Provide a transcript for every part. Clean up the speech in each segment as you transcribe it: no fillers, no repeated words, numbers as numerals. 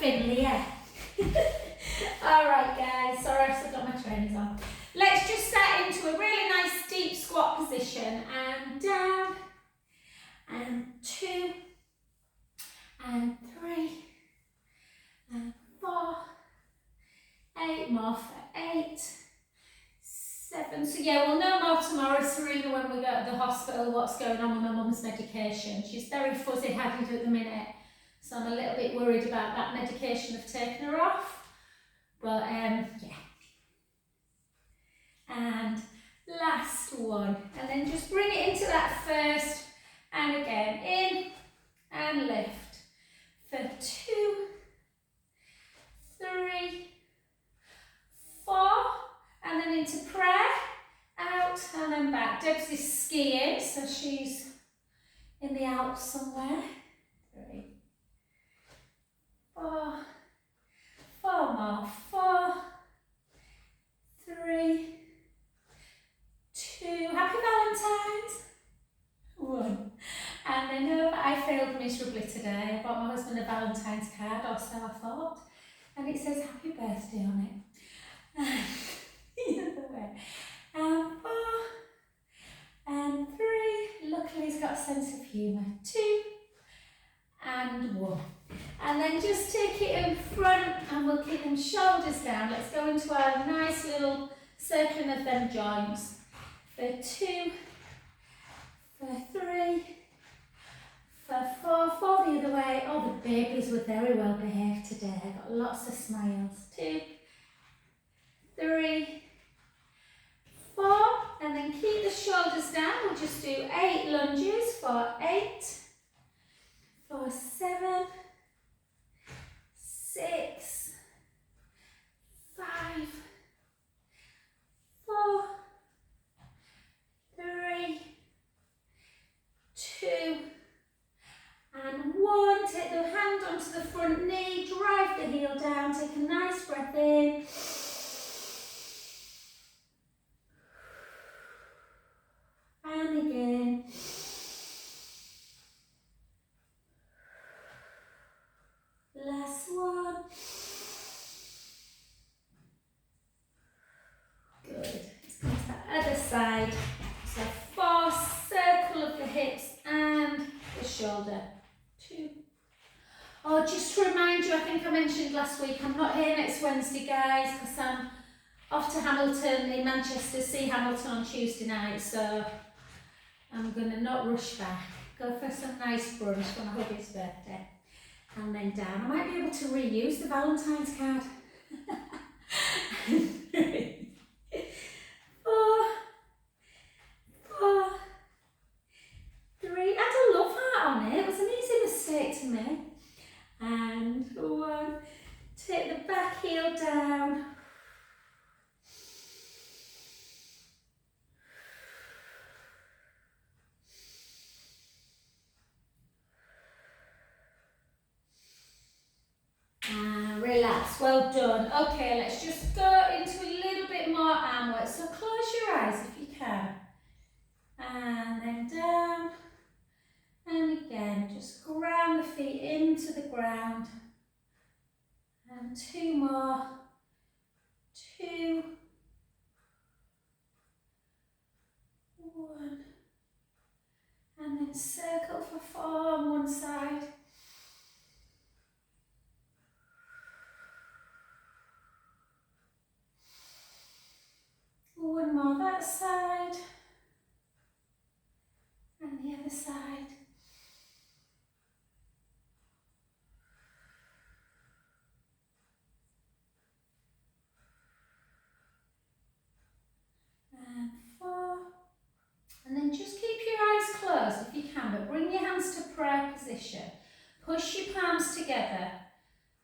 Finley, yeah. Alright guys, sorry I've still got my trainers on. Let's just set into a really nice deep squat position and down and 2 and 3 and 4, 8 more for 8, 7. So yeah, we'll know more tomorrow, Serena, when we go to the hospital, what's going on with my mum's medication. She's very fuzzy-headed at the minute, so I'm a little bit worried about that medication of taking her off. But yeah. And last one, and then just bring it into that first, and again, in and lift for 2, 3, 4, and then into prayer, out and then back. Debs is skiing, so she's in the Alps somewhere. 3, 4, 4 more, 4, 3, 2, happy Valentine's, 1. And I know that I failed miserably today. I bought my husband a Valentine's card, or so I thought, and it says happy birthday on it. The other way. And 4, and 3, luckily he's got a sense of humour, 2, and 1. And then just take it in front and we'll keep them shoulders down. Let's go into our nice little circling of them joints. For 2, for 3, for 4, 4 the other way. Oh, the babies were very well behaved today. I got lots of smiles. 2, 3, 4, and then keep the shoulders down. We'll just do 8 lunges for 8, for 7, 6, 5, 4, 3, 2, and 1. Take the hand onto the front knee, drive the heel down, take a nice breath in. And again. Last one. Good. Let's go to the other side. So 4, circle of the hips and the shoulder. 2. Oh, just to remind you, I think I mentioned last week, I'm not here next Wednesday, guys, because I'm off to Hamilton in Manchester, see Hamilton on Tuesday night, so I'm going to not rush back. Go for some nice brunch for my hubby's birthday. And then down. I might be able to reuse the Valentine's card. 3, 4, 4, 3. I had a love heart on it. It was an easy mistake to make. And 1. Take the back heel down. And relax, well done. Okay, let's just go into a little bit more arm work. So close your eyes if you can. And then down. And again, just ground the feet into the ground. And 2 more. 2. 1. And then circle for 4 on one side. One more that side, and the other side. And 4. And then just keep your eyes closed if you can, but bring your hands to prayer position. Push your palms together.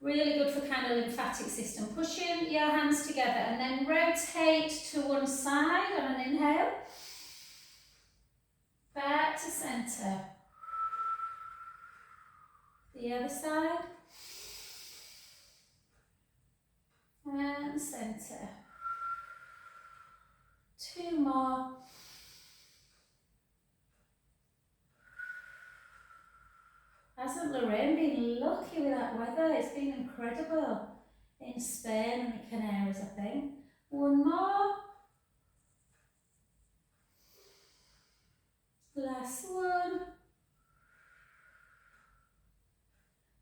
Really good for kind of lymphatic system. Pushing your hands together and then rotate to one side on an inhale. Back to centre. The other side. And centre. 2 more. Hasn't Lorraine been lucky with that weather? It's been incredible in Spain and the Canaries, I think. One more. Last one.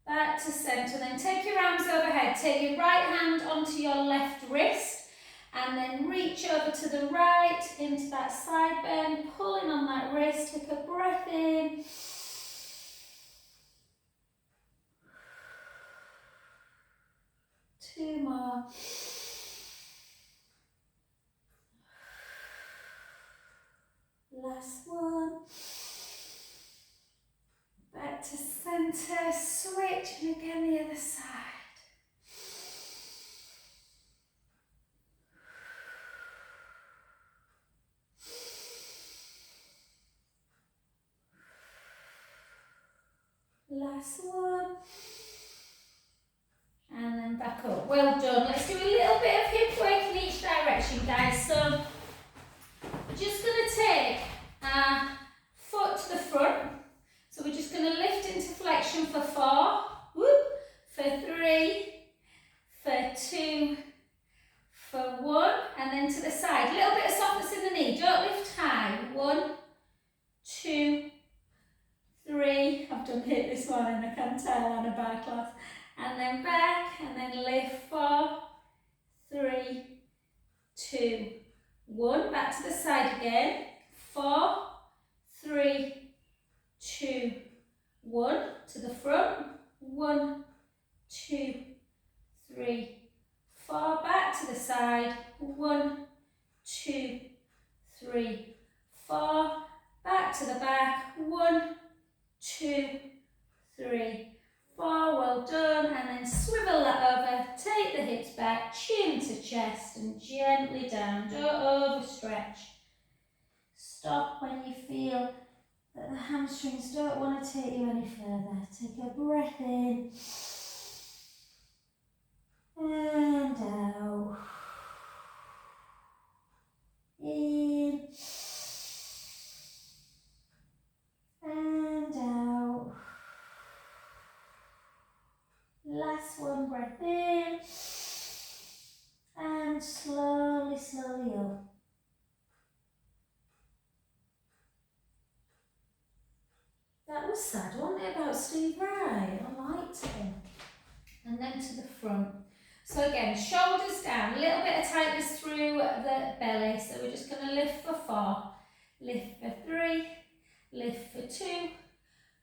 Back to centre. Then take your arms overhead. Take your right hand onto your left wrist and then reach over to the right into that side bend, pulling on that wrist. Take a breath in. Two more. Last one. Back to centre, switch, and again the other side. Last one. And then back up. Well done. Let's do a little bit of hip work in each direction, guys. So we're just going to take our foot to the front. So we're just going to lift into flexion for 4, whoop, for 3, for 2, for 1, and then to the side. A little bit of softness in the knee. Don't lift high. 1, 2, 3. I've done hit this morning, I can tell on a bar class. And then back, and then lift 4, 3, 2, 1. Back to the side again. 4, 3, 2, 1. To the front. 1, 2, 3, 4. Back to the side. 1, 2, 3, 4. Back to the back. 1, 2, 3, 4. Well done. And then swivel that over. Take the hips back. Chin to chest and gently down. Don't overstretch. Stop when you feel that the hamstrings don't want to take you any further. Take a breath in and out. In and out. Last one, breath in and slowly, slowly up. That was sad, wasn't it, about Steve Wright? I liked him. And then to the front. So again, shoulders down, a little bit of tightness through the belly. So we're just going to lift for 4, lift for 3, lift for 2,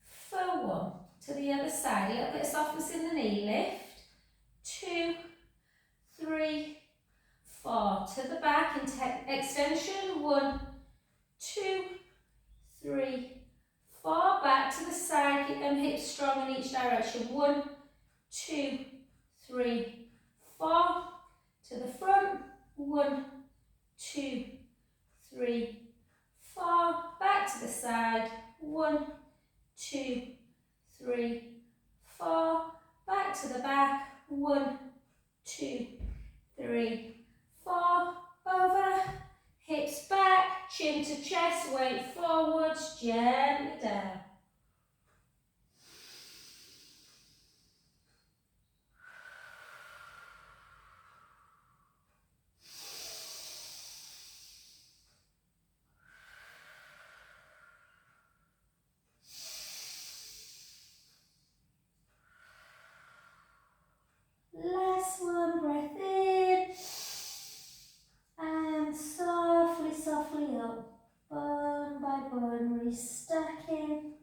for 1. To the other side, a little bit of softness in the knee. Lift, 2, 3, 4. To the back, extension, 1, 2, 3, 4. Back to the side, keep them hips strong in each direction. 1, 2, 3, 4. To the front. 1, 2, 3, 4. Back to the side. 1, 2, 3, 4. Back to the back. 1, 2, 3, 4. Over. Hips back, chin to chest, weight forwards, gently down. Last one, breath in. And softly, softly up, bone by bone, restacking.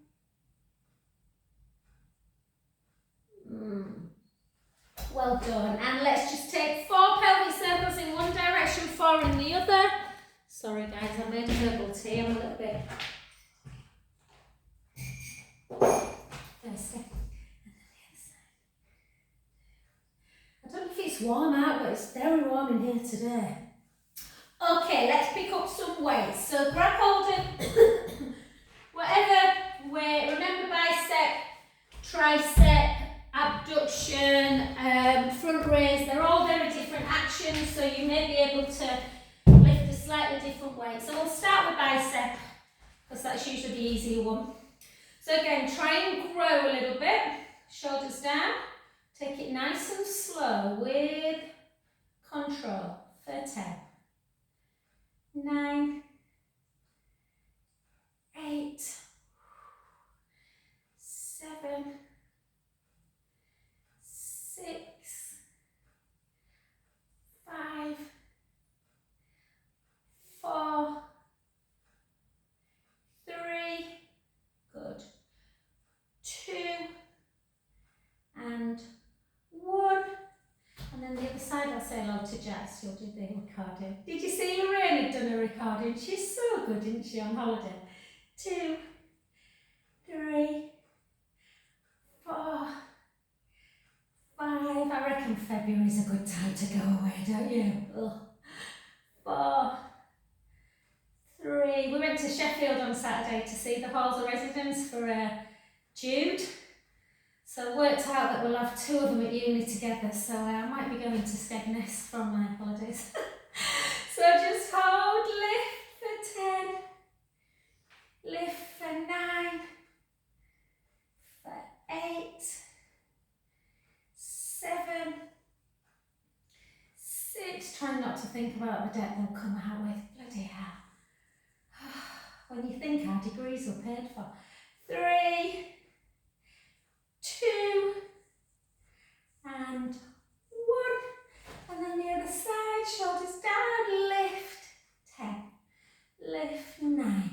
Well done. And let's just take 4 pelvic circles in one direction, 4 in the other. Sorry guys, I made a herbal tea. I'm a little bit thirsty. I don't know if it's warm out, but it's very warm in here today. Okay, let's pick up some weights. So grab hold of whatever weight. Remember bicep, tricep, abduction, front raise. They're all very different actions, so you may be able to lift a slightly different weight. So we'll start with bicep, because that's usually the easier one. So again, try and grow a little bit. Shoulders down. Take it nice and slow with control for 10, 9, 8, 7, 6, 5, 4, 3, good, 2, and 1. And then the other side, I'll say hello to Jess, you'll do the recording. Did you see Lorraine had done a recording? She's so good, isn't she, on holiday? 2, 3, 4, 5. I reckon February's a good time to go away, don't you? Ugh. 4, 3. We went to Sheffield on Saturday to see the halls of residence for Jude. So it worked out that we'll have 2 of them at uni together, so I might be going to Skegness from my holidays. So just hold, lift for 10, lift for 9, for 8, 7, 6. Try not to think about the debt they'll come out with. Bloody hell. When you think our degrees were paid for. 3, 2, and 1. And then the other side, shoulders down, lift 10, lift 9,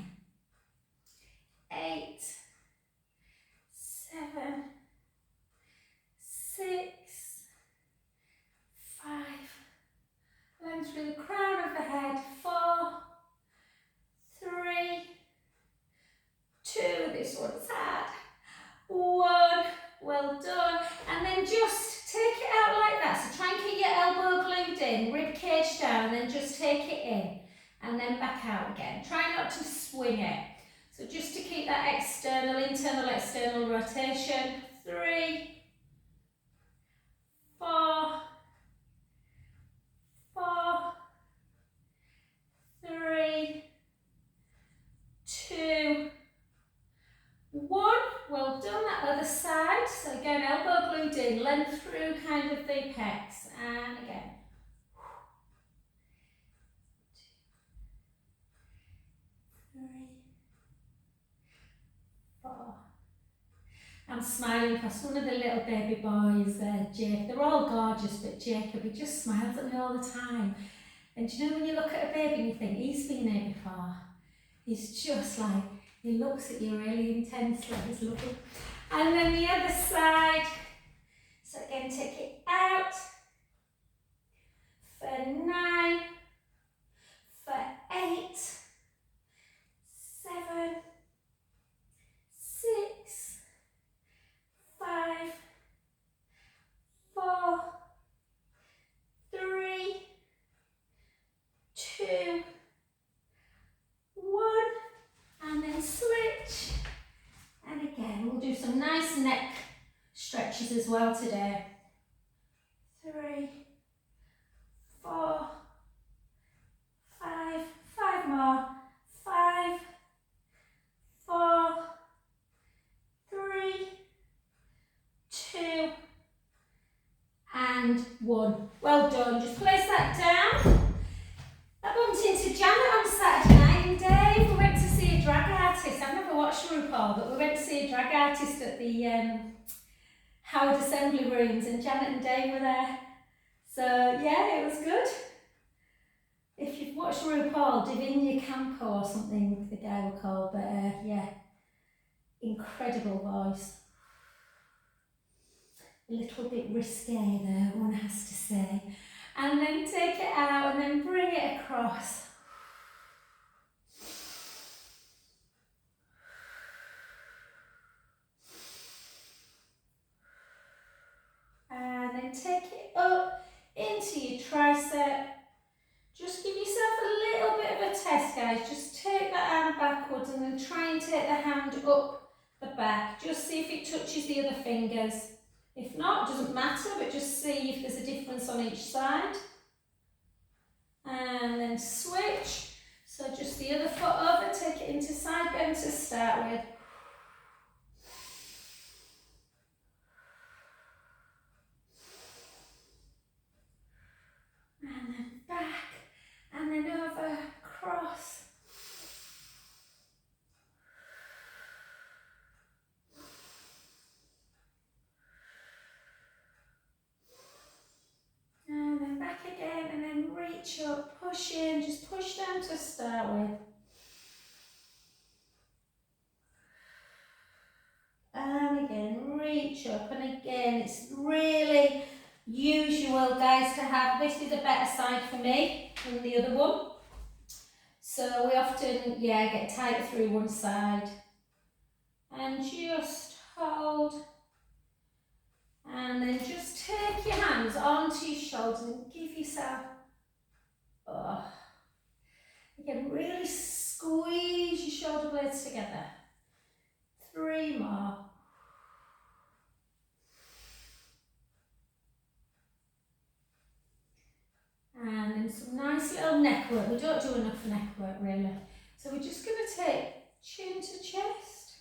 8, 7, 6, 5. Length through the crown of the head. 4, 3, 2. This one's sad. 1. Well done. And then just take it out like that. So try and keep your elbow glued in, rib cage down, and then just take it in. And then back out again. Try not to swing it. So just to keep that internal, external rotation. 3, 4, 4, 3, 2, 1. Well done. That other side. So again, elbow glued in, length through kind of the pecs. And again. 2, 3, 4. I'm smiling because one of the little baby boys, Jake, they're all gorgeous, but Jacob, he just smiles at me all the time. And you know when you look at a baby and you think, he's been there before. He's just like, he looks at you really intensely, he's lovely. And then the other side. So again, take it out. For 9, for 8, 7, 6, 5, 4, 3, 2, 1. And then switch. And again, we'll do some nice neck stretches as well today. 3, 4, 5, 5 more. 5, 4, 3, 2, and 1. Well done. Just place that down. I bumped into Janet on Saturday night and Dave. We went to see a drag artist. I've never watched RuPaul, but we went to see a drag artist at the Howard Assembly Rooms, and Janet and Dave were there. So yeah, it was good. If you've watched RuPaul, Divinia Campo or something, the guy were called, but yeah, incredible voice. A little bit risque there, one has to say. And then take it out and then bring it across. And then take it up into your tricep. Just give yourself a little bit of a test, guys. Just take that arm backwards and then try and take the hand up the back. Just see if it touches the other fingers. If not, it doesn't matter, but just see if there's a difference on each side. And then switch. So just the other foot over, take it into side bend to start with. reach up, push in, just push down to start with. And again, reach up, and again, it's really usual, guys, to have, this is a better side for me than the other one. So we often, get tight through one side. And just hold. And then just take your hands onto your shoulders and give yourself, again, really squeeze your shoulder blades together. 3 more. And then some nice little neck work. We don't do enough neck work really. So we're just going to take chin to chest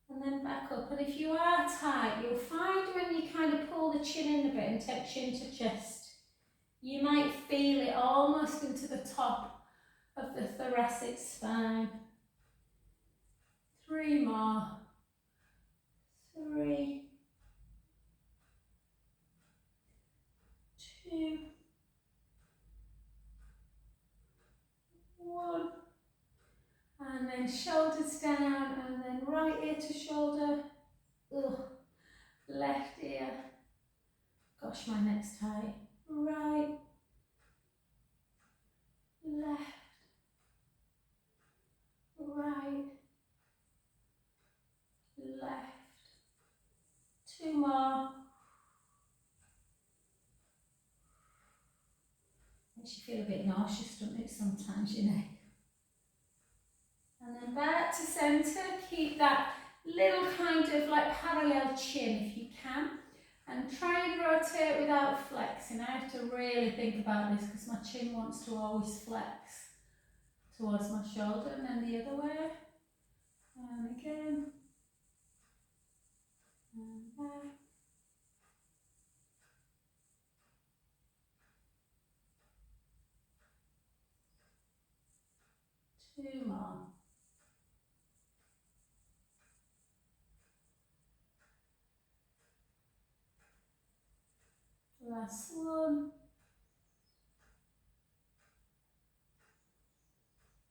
and then back up. And if you are tight, you'll find when you kind of pull the chin in a bit and take chin to chest, you might feel it almost into the top of the thoracic spine. 3 more. 3, 2, 1. And then shoulders down, and then right ear to shoulder. Left ear. Gosh, my neck's tight. Right. Left. Right. Left. 2 more. Makes you feel a bit nauseous, doesn't it, sometimes, your neck? And then back to centre. Keep that little kind of like parallel chin if you can. And try and rotate without flexing. I have to really think about this because my chin wants to always flex towards my shoulder, and then the other way. And again. And back. Two more. Last one.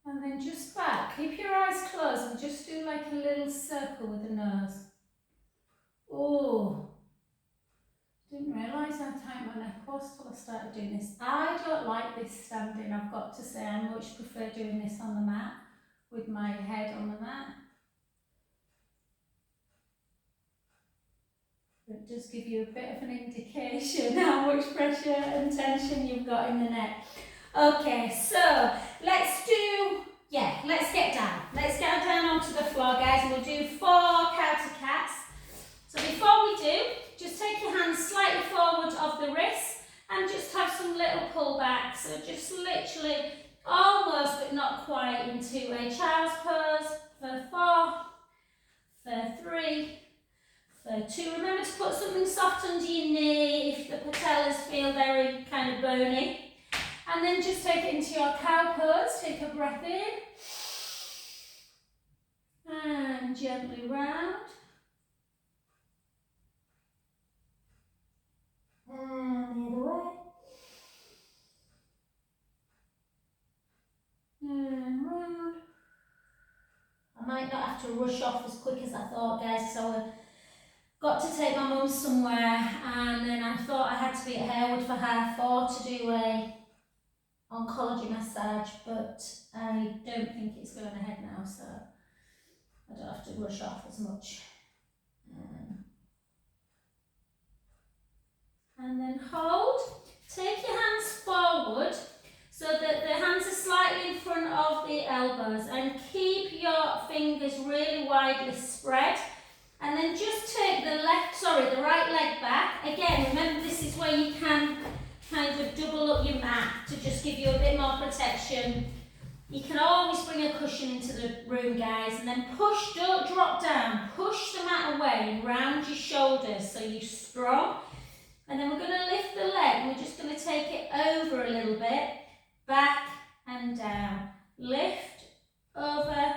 And then just back. Keep your eyes closed and just do like a little circle with the nose. Oh, didn't realise how tight my neck was till I started doing this. I don't like this standing, I've got to say. I much prefer doing this on the mat with my head on the mat. It does give you a bit of an indication how much pressure and tension you've got in the neck. Okay, so let's get down. Let's get down onto the floor, guys, and we'll do 4 counter cats. So before we do, just take your hands slightly forward of the wrists and just have some little pullbacks. So just literally almost but not quite into a child's pose for 4, for 3, for 2. Remember to put something soft under your knee if the patellas feel very kind of bony. And then just take it into your cow pose. Take a breath in. And gently round. And the other way. And round. I might not have to rush off as quick as I thought, guys, because I got to take my mum somewhere, and then I thought I had to be at Harewood for 4:30 to do a oncology massage, but I don't think it's going ahead now, so I don't have to rush off as much. And then hold. Take your hands forward so that the hands are slightly in front of the elbows, and keep your fingers really widely spread. And then just take the right leg back. Again, remember this is where you can kind of double up your mat to just give you a bit more protection. You can always bring a cushion into the room, guys, and then push, don't drop down. Push the mat away and round your shoulders so you're strong. And then we're going to lift the leg, and we're just going to take it over a little bit, back and down. Lift, over,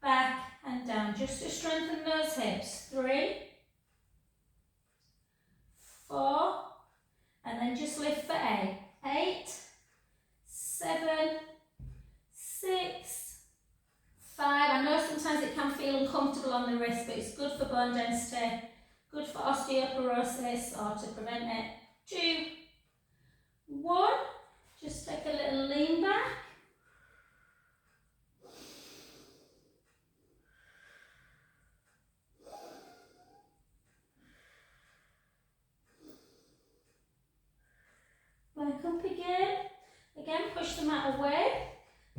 back and down, just to strengthen those hips. 3, 4, and then just lift for 8. 8, bone density, good for osteoporosis or to prevent it. 2, 1, just take a little lean back. Back up again. Again, push the mat away.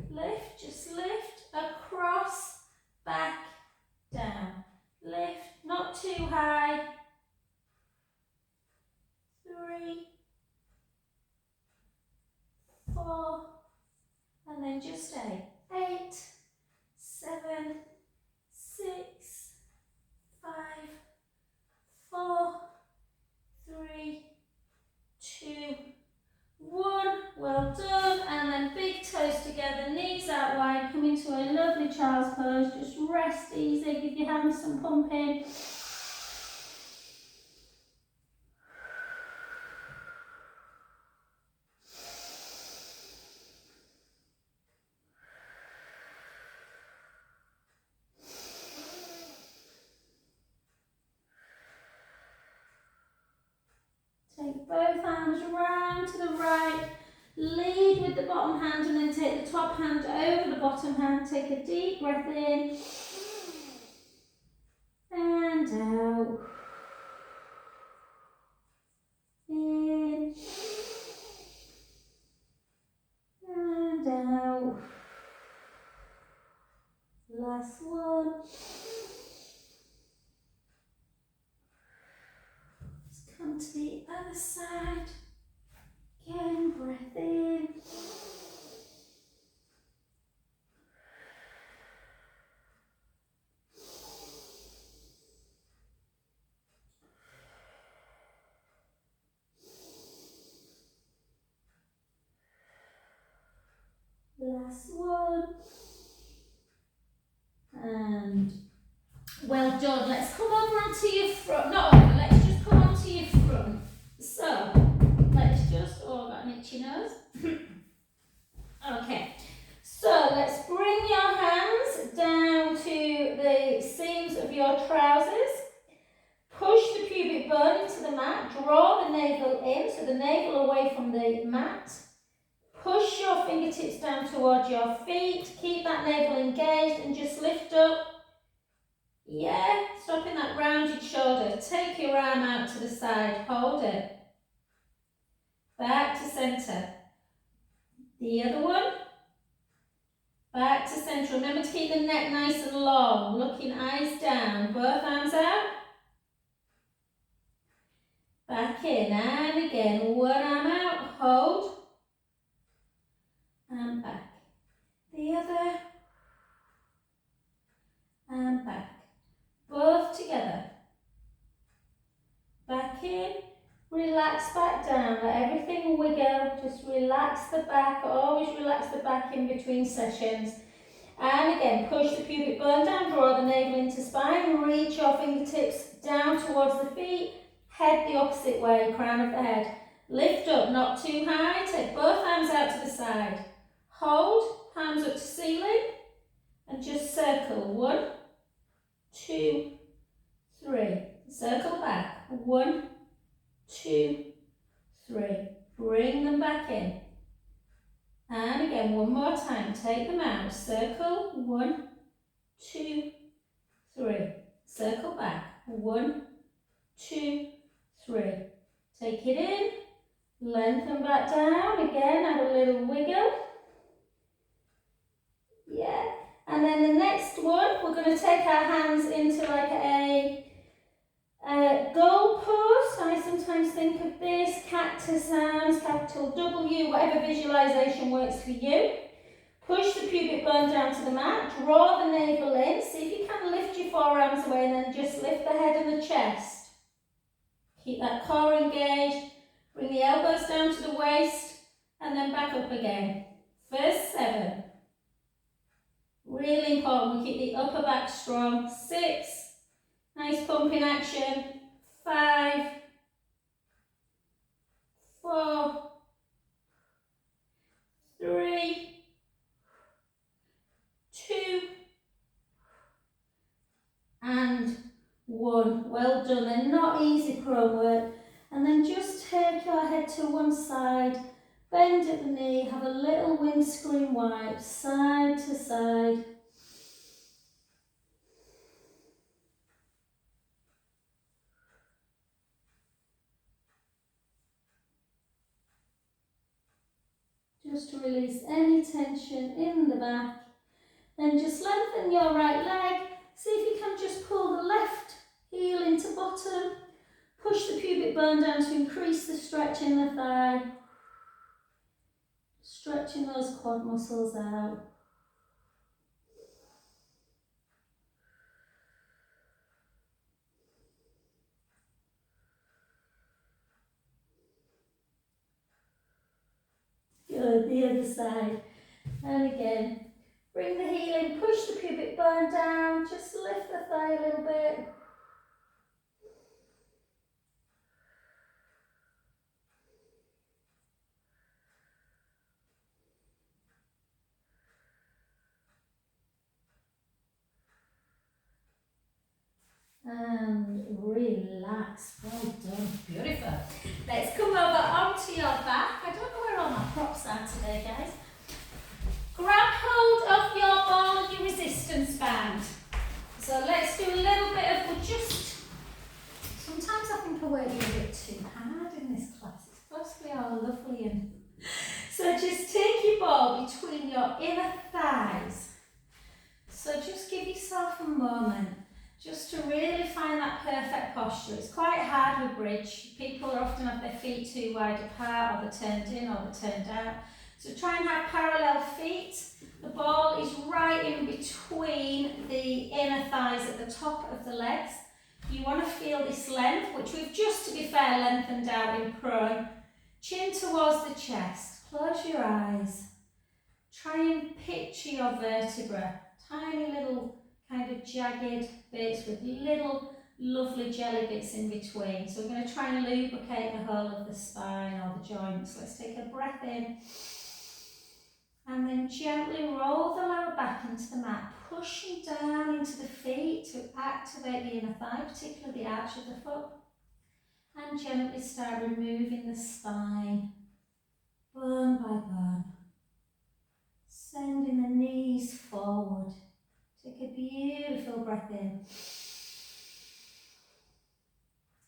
Lift, just lift, across, back, down. Lift, not too high. 3, 4, and then just stay. 8, 7, 6, 5, 4, 3, 2, 1. Well done. And then big toes together, knees out wide. Come into a lovely child's pose. Just rest easy. Give your hands some pumping. Take both arms round to the right. Lead with the bottom hand and then take the top hand over the bottom hand. Take a deep breath in and out. In and out. Last one. Let's come to the other side. Again, breath in. Last one. And well done. Let's come over onto your front. Not over, let's just come onto your front. So, let's just, oh, I've got an itchy nose. Okay, so let's bring your hands down to the seams of your trousers. Push the pubic bone into the mat. Draw the navel in, so the navel away from the mat. Push your fingertips down towards your feet. Keep that navel engaged and just lift up. Yeah, stopping that rounded shoulder. Take your arm out to the side. Hold it. Back to centre. The other one. Back to centre. Remember to keep the neck nice and long. Looking eyes down. Both arms out. Back in and again. One arm out. Hold. And back. The other. And back. Both together. Back in. Relax back down. Let everything wiggle. Just relax the back. Always relax the back in between sessions. And again, push the pubic bone down. Draw the navel into spine. Reach your fingertips down towards the feet. Head the opposite way. Crown of the head. Lift up, not too high. Take both arms out to the side. Hold. Palms up to ceiling. And just circle. 1, 2, 3. Circle back. 1, 2, 3. Bring them back in. And again, one more time. Take them out. Circle. 1, 2, 3. Circle back. 1, 2, 3. Take it in. Lengthen back down. Again, add a little wiggle. Yeah. And then the next one, we're going to take our hands into like a goal pose. I sometimes think of this, cactus hands, capital W, whatever visualization works for you. Push the pubic bone down to the mat, draw the navel in, see if you can lift your forearms away and then just lift the head and the chest. Keep that core engaged, bring the elbows down to the waist and then back up again. First 7. Really important, we keep the upper back strong. 6, nice pumping action. 5, 4, 3, 2, and 1. Well done. They're not easy prone work. And then just take your head to one side, bend at the knee, have a little windscreen wipe, side to side. Just to release any tension in the back. Then just lengthen your right leg. See if you can just pull the left heel into bottom. Push the pubic bone down to increase the stretch in the thigh. Stretching those quad muscles out. Good, the other side. And again, bring the heel in, push the pubic bone down, just lift the thigh a little bit. And relax. Well done. Beautiful. Let's come over onto your back. I don't know where all my props are today, guys. Grab hold of your ball, your resistance band. So let's do a little bit of, sometimes I think I work a bit too hard in this class. It's supposed to be all lovely and so just take your ball between your inner thighs. So just give yourself a moment just to really find that perfect posture. It's quite hard with bridge. People often have their feet too wide apart, or they're turned in or they're turned out. So try and have parallel feet. The ball is right in between the inner thighs at the top of the legs. You want to feel this length, which we've just, to be fair, lengthened out in prone. Chin towards the chest. Close your eyes. Try and picture your vertebra. Tiny little kind of jagged bits with little lovely jelly bits in between. So we're going to try and lubricate the whole of the spine or the joints. Let's take a breath in. And then gently roll the lower back into the mat, pushing down into the feet to activate the inner thigh, particularly the arch of the foot. And gently start removing the spine, bone by bone. Sending the knees forward. Take a beautiful breath in.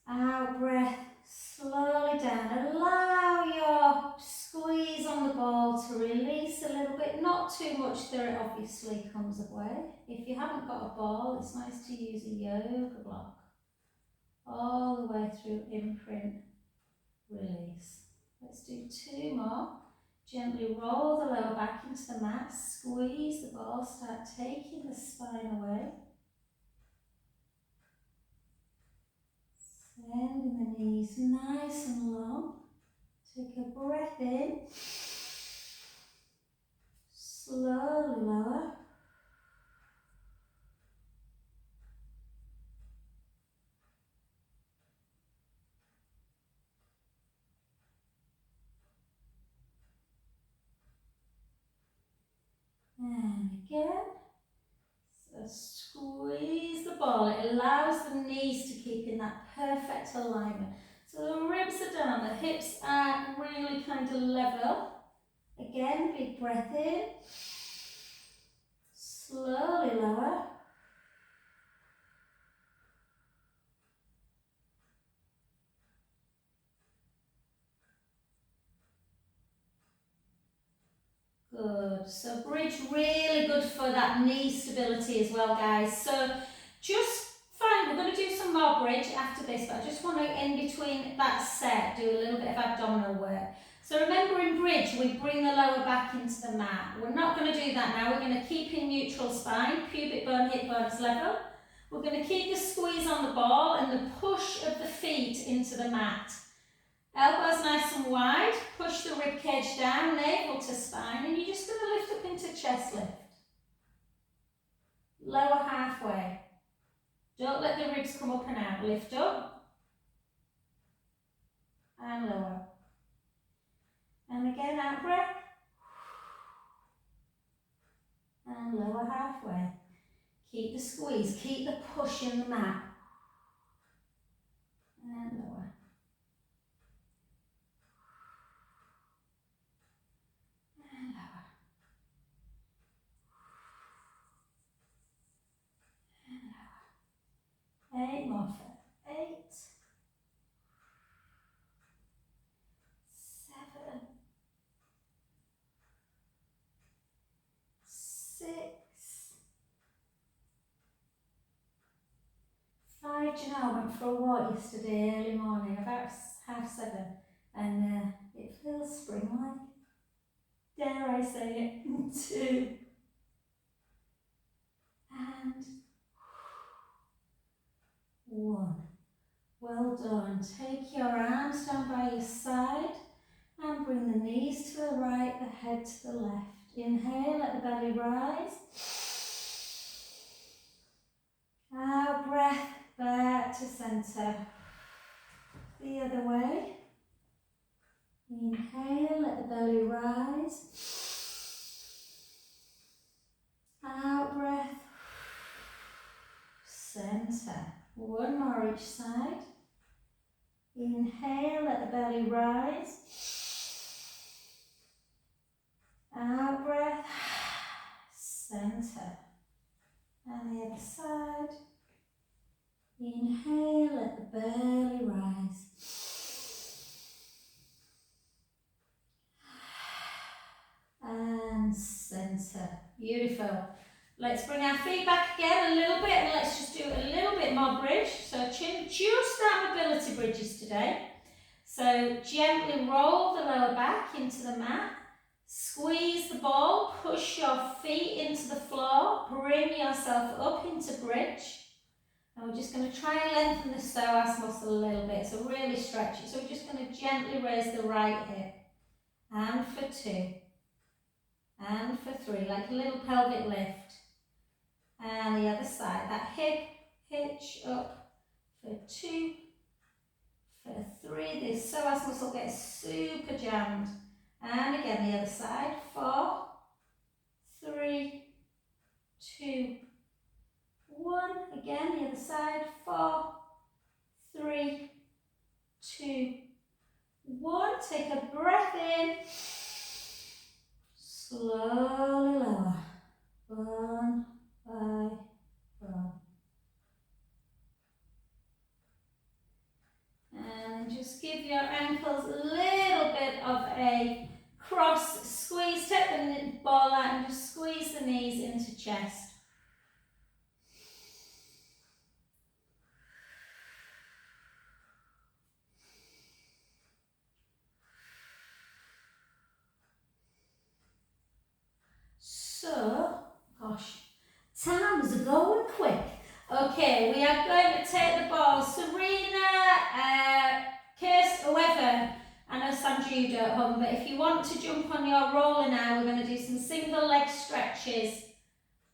Out breath, slowly down. Allow your squeeze on the ball to release a little bit, not too much that it obviously comes away. If you haven't got a ball, it's nice to use a yoga block. All the way through imprint, release. Let's do two more. Gently roll the lower back into the mat, squeeze the ball, start taking the spine away. Sending the knees nice and long. Take a breath in. Slowly lower. And again. So squeeze the ball. It allows the knees to keep in that perfect alignment. So the ribs are down, the hips are really kind of level. Again, big breath in. Slowly lower. Good. So bridge, really good for that knee stability as well, guys. So just fine, we're going to do some more bridge after this, but I just want to, in between that set, do a little bit of abdominal work. So remember, in bridge, we bring the lower back into the mat. We're not going to do that now. We're going to keep in neutral spine, pubic bone, hip bones level. We're going to keep the squeeze on the ball and the push of the feet into the mat. Elbows nice and wide, push the rib cage down, navel to spine, and you're just going to lift up into chest lift. Lower halfway. Don't let the ribs come up and out. Lift up and lower. And again, out breath. And lower halfway. Keep the squeeze, keep the push in the mat. do you know, I went for a walk yesterday early morning, about 7:30, and it feels spring-like. Dare I say it? 2 and 1. Well done. Take your arms down by your side and bring the knees to the right, the head to the left. Inhale, let the belly rise. Out breath, back to centre. The other way. Inhale, let the belly rise. Out breath, centre. One more each side. Inhale, let the belly rise. Out breath, centre. And the other side. Inhale, let the belly rise. And centre. Beautiful. Let's bring our feet back again a little bit and let's just do a little bit more bridge. So chin, just our mobility bridges today. So gently roll the lower back into the mat. Squeeze the ball, push your feet into the floor, bring yourself up into bridge. And we're just going to try and lengthen the psoas muscle a little bit, so really stretch it. So we're just going to gently raise the right hip. And for 2. And for 3, like a little pelvic lift. And the other side, that hip hitch up for 2, for 3. This psoas muscle gets super jammed. And again, the other side, 4, 3, 2, 1. Again, the other side, 4, 3, 2, 1. Take a breath in. Slowly lower. 1 by 1. And just give your ankles a little bit of a cross squeeze. Take the ball out and just squeeze the knees into chest. So, gosh, times are going quick. Okay, we are going to take the ball. Serena, Kirst, whoever, I know Sanjuda at home, but if you want to jump on your roller now, we're going to do some single leg stretches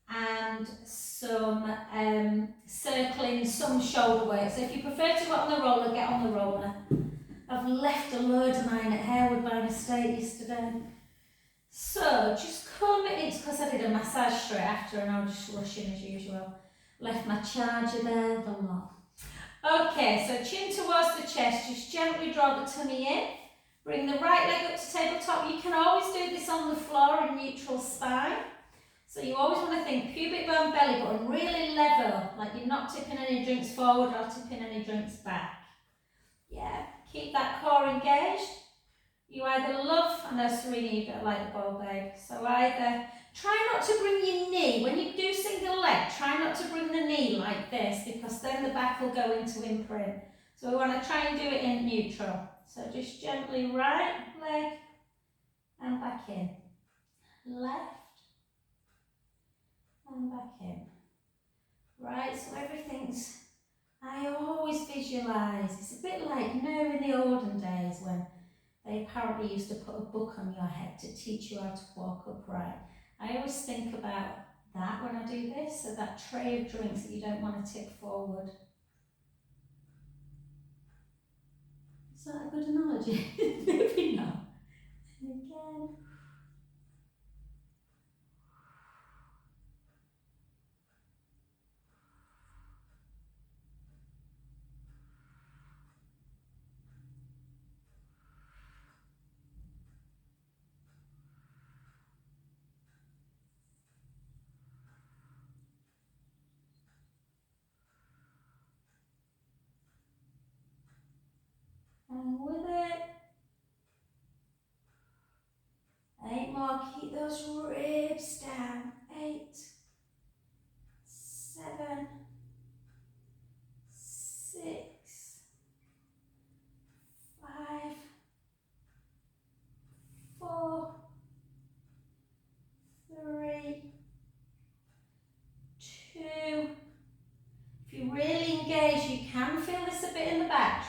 and some circling, some shoulder work. So if you prefer to go on the roller, get on the roller. I've left a load of mine at Harewood by mistake yesterday. So just come in, because I did a massage straight after and I was just rushing as usual. Left my charger there, the lot. Okay, so chin towards the chest, just gently draw the tummy in. Bring the right leg up to tabletop. You can always do this on the floor in neutral spine. So you always want to think pubic bone, belly button, really level, like you're not tipping any joints forward or tipping any joints back. Yeah, keep that core engaged. You either love, I know Serena, you don't like the ball, babe, so either try not to bring your knee, when you do single leg, try not to bring the knee like this because then the back will go into imprint. So we want to try and do it in neutral. So just gently right leg and back in. Left and back in. Right, so everything's, I always visualise, it's a bit like, you know, in the olden days when they apparently used to put a book on your head to teach you how to walk upright. I always think about that when I do this, so that tray of drinks that you don't want to tip forward. Is that a good analogy? Maybe not. And again. And with it, 8 more, keep those ribs down, 8, 7,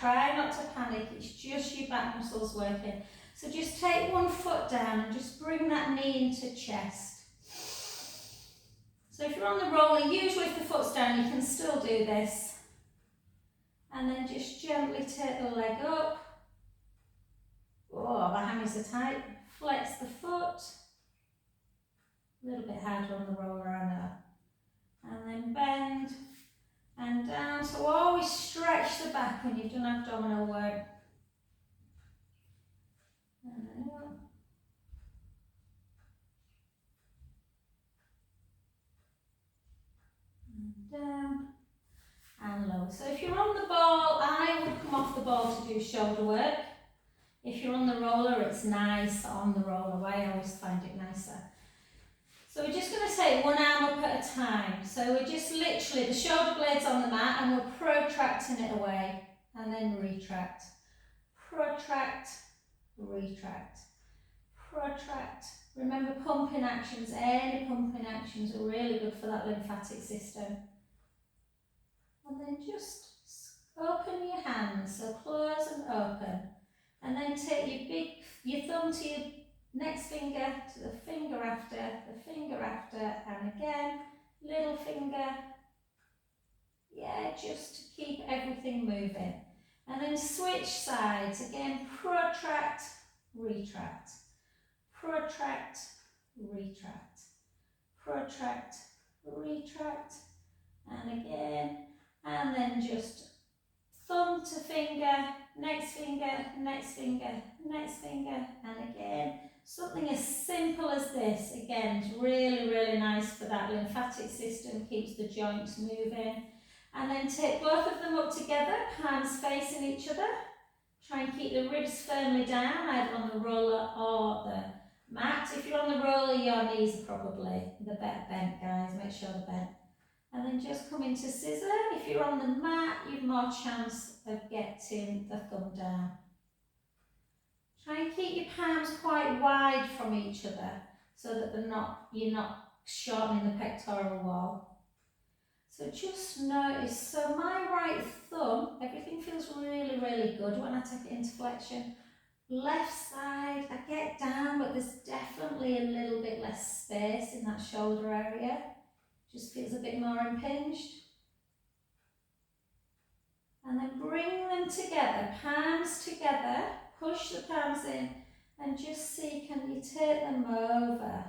try not to panic, it's just your back muscles working. So just take one foot down and just bring that knee into chest. So if you're on the roller, usually if the foot's down, you can still do this. And then just gently take the leg up. Oh, the hammies are tight. Flex the foot. A little bit harder on the roller, I know. And then bend and down. So always stretch the back when you've done abdominal work. And then up. And down. And low. So if you're on the ball, I would come off the ball to do shoulder work. If you're on the roller, it's nice on the roller. I always find it nicer. So we're just going to take one arm up at a time. So we're just literally, the shoulder blade's on the mat and we're protracting it away. And then retract. Protract, retract. Protract. Remember pumping actions, any pumping actions are really good for that lymphatic system. And then just open your hands, so close and open. And then take your thumb to your next finger, to the finger after, and again, little finger. Yeah, just to keep everything moving. And then switch sides, again, protract, retract. Protract, retract. Protract, retract. And again, and then just thumb to finger, next finger, next finger, next finger, and again. Something as simple as this, again, is really, really nice for that lymphatic system, keeps the joints moving. And then take both of them up together, hands facing each other. Try and keep the ribs firmly down, either on the roller or the mat. If you're on the roller, your knees are probably the better bent, guys, make sure they're bent. And then just come into scissor. If you're on the mat, you've more chance of getting the thumb down. Try and keep your palms quite wide from each other so that you're not shortening the pectoral wall. So just notice, so my right thumb, everything feels really, really good when I take it into flexion. Left side, I get down, but there's definitely a little bit less space in that shoulder area. Just feels a bit more impinged. And then bring them together, palms together, push the palms in and just see, can you take them over?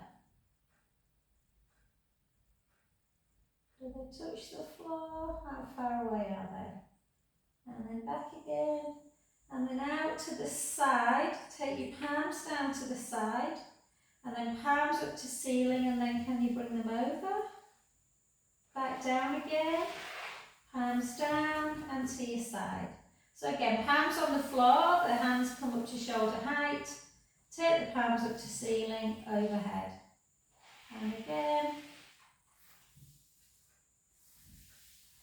Do they touch the floor? How far away are they? And then back again. And then out to the side. Take your palms down to the side. And then palms up to ceiling, and then can you bring them over? Back down again. Palms down and to your side. So again, palms on the floor, the hands come up to shoulder height. Take the palms up to ceiling, overhead. And again.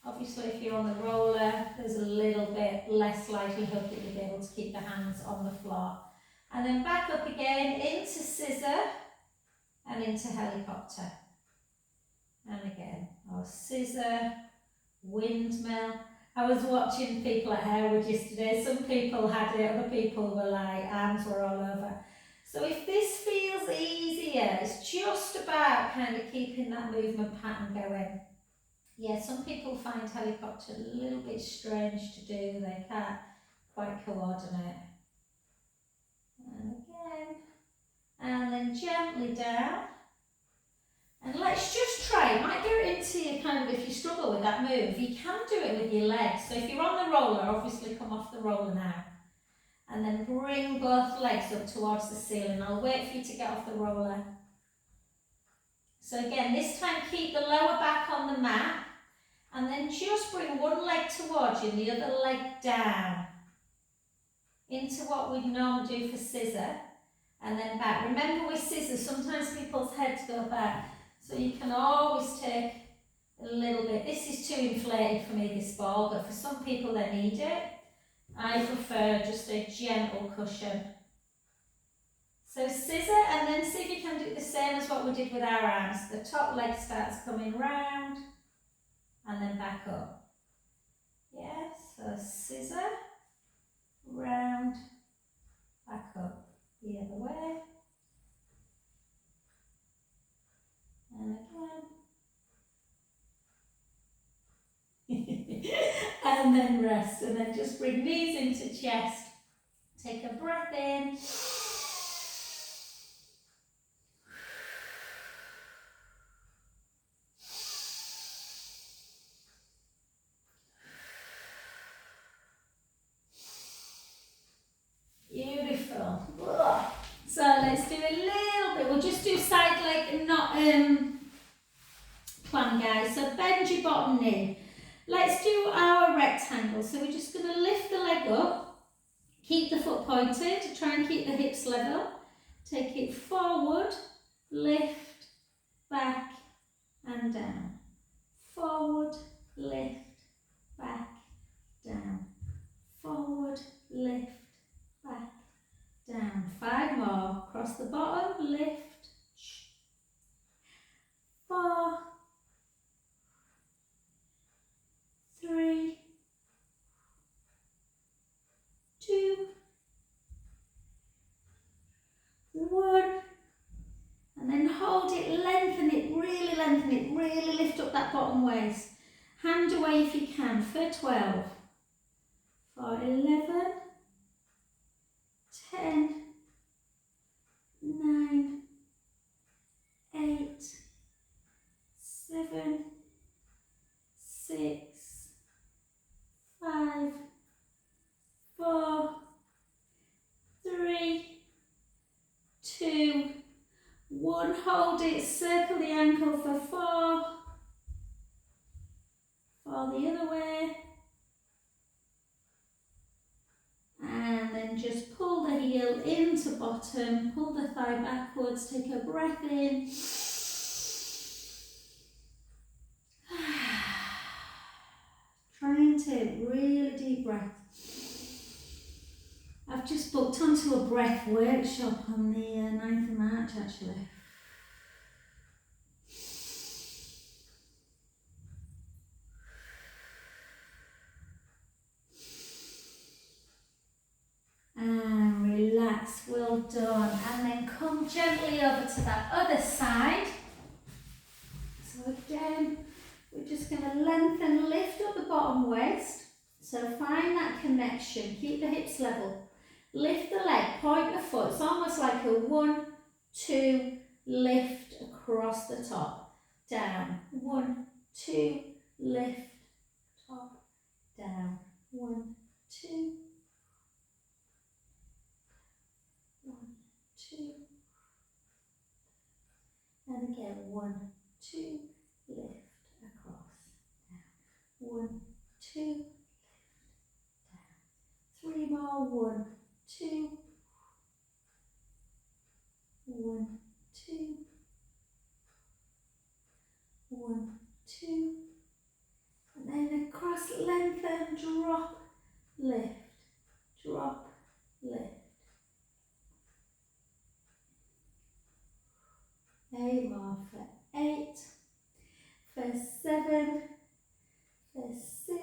Obviously, if you're on the roller, there's a little bit less likelihood that you'll be able to keep the hands on the floor. And then back up again, into scissor and into helicopter. And again, or scissor, windmill. I was watching people at Harewood yesterday. Some people had it, other people were like, arms were all over. So if this feels easier, it's just about kind of keeping that movement pattern going. Yeah, some people find helicopter a little bit strange to do. They can't quite coordinate. And again, and then gently down. And let's just try, it might get into your kind of, if you struggle with that move, you can do it with your legs. So if you're on the roller, obviously come off the roller now. And then bring both legs up towards the ceiling. I'll wait for you to get off the roller. So again, this time keep the lower back on the mat. And then just bring one leg towards you and the other leg down. Into what we'd normally do for scissor. And then back. Remember with scissors, sometimes people's heads go back. So you can always take a little bit. This is too inflated for me, this ball, but for some people they need it. I prefer just a gentle cushion. So scissor, and then see if you can do the same as what we did with our arms. The top leg starts coming round and then back up. Yeah, so scissor then rest, and then just bring knees into chest. Take a breath in. Beautiful. So let's do a little bit. We'll just do side leg, not plan, guys. So bend your bottom knee. Let's do our rectangle. So we're just going to lift the leg up. Keep the foot pointed. Try and keep the hips level. Take it forward, lift, back and down. Forward, lift, back, down. Forward, lift, back, down. 5 more. Cross the bottom, lift. 4, 3, 2, 1. And then hold it, lengthen it, really lift up that bottom waist. Hand away if you can for 12, for 11, 10, 9, 8, 7, 6, 5, 4, 3, 2, 1. Hold it, circle the ankle for 4, fall the other way, and then just pull the heel into bottom, pull the thigh backwards, take a breath in. Try and take really deep breaths. I've just booked onto a breath workshop on the 9th of March actually. And relax, well done. And then come gently over to that other side. So again, we're just going to lengthen, lift up the bottom waist. So find that connection, keep the hips level. Lift the leg, point the foot. It's almost like a 1, 2, lift across the top. Down. 1, 2, lift, top, down. 1, 2. 1, 2. And again, 1, 2, lift across. Down. 1, 2, lift, down. 3 more. 1, 2. 1, 2. 1, 2. And then across, lengthen, drop, lift, drop, lift. 8 more for 8, for 7, for 6,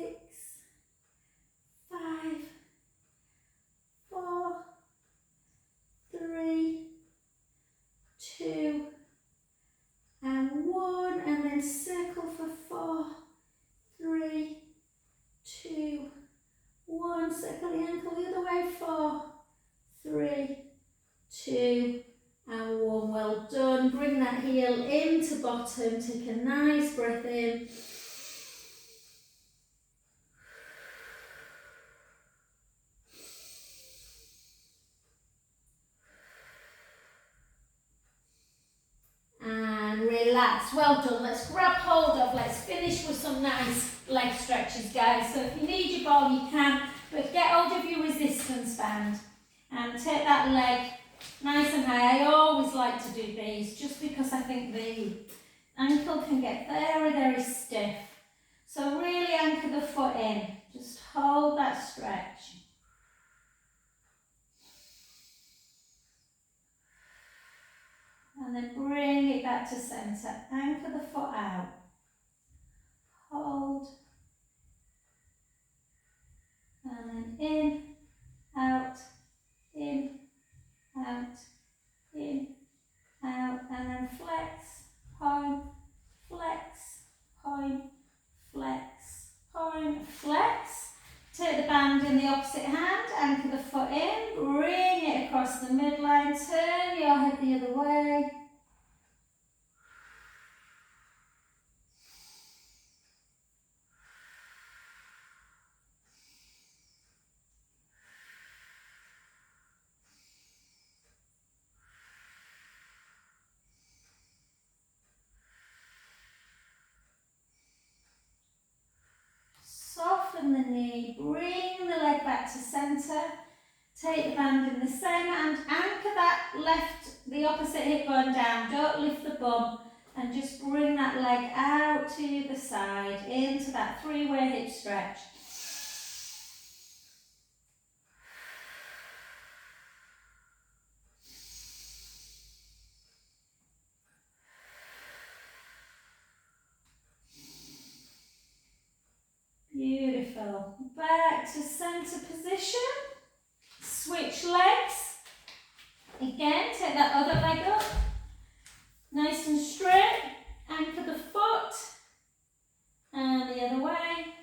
5, 4, 3, 2, and 1, and then circle for 4, 3, 2, 1, circle the ankle the other way, 4, 3, 2, and 1. Well done. Bring that heel into bottom, take a nice breath in. And relax. Well done. Let's grab hold of, let's finish with some nice leg stretches, guys. So if you need your ball, you can, but get hold of your resistance band and take that leg nice and high. I always like to do these just because I think the ankle can get very, very stiff. So really anchor the foot in. Just hold that stretch. And then bring it back to centre. Anchor the foot out. Hold. And then in, out, in, out, in, out. And then flex, point, flex, point, flex, point, flex. across the midline, turn your head the other way. Soften the knee, bring the leg back to centre. Take the band in the same hand, anchor that the opposite hip bone down, don't lift the bum, and just bring that leg out to the side, into that three-way hip stretch. Beautiful. Back to centre position. Switch legs. Again, take that other leg up. Nice and straight. Anchor the foot. And the other way.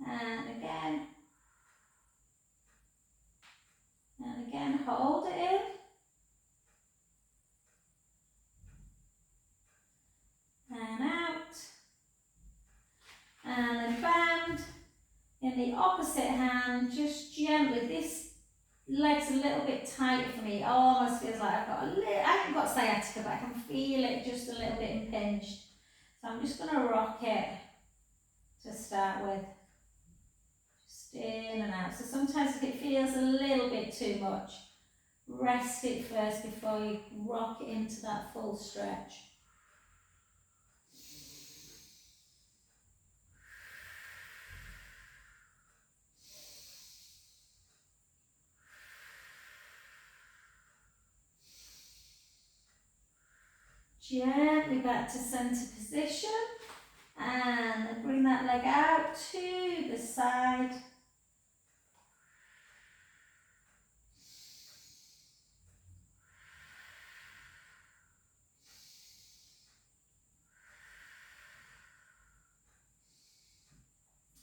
And again. And again, hold it in. And out. And then band. In the opposite hand, just gently. This leg's a little bit tight for me. It almost feels like I haven't got sciatica, but I can feel it just a little bit impinged. So I'm just going to rock it to start with. Just in and out. So sometimes if it feels a little bit too much, rest it first before you rock it into that full stretch. Gently back to centre position, and then bring that leg out to the side.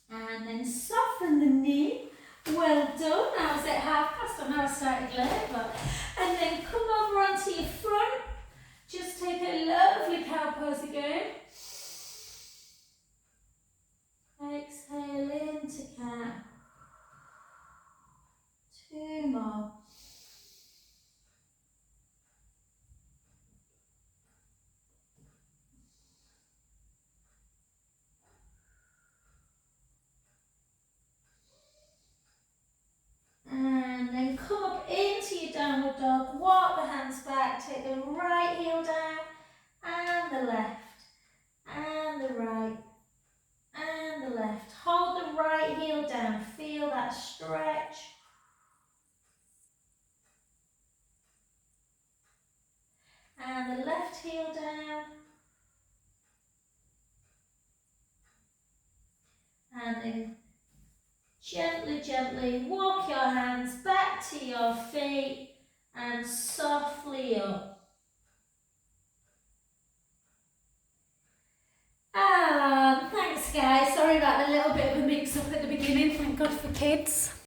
And then soften the knee. Well done. I was at past. I know I started late, but and then come over onto your front. Just take a lovely cow pose again. Exhale into cat. 2 more. And then come up into your downward dog. Walk the hands back. Take the right heel down and the left and the right and the left. Hold the right heel down. Feel that stretch. And the left heel down. And then gently, gently walk your hands back to your feet and softly up. Thanks guys. Sorry about the little bit of a mix up at the beginning. Thank God for kids.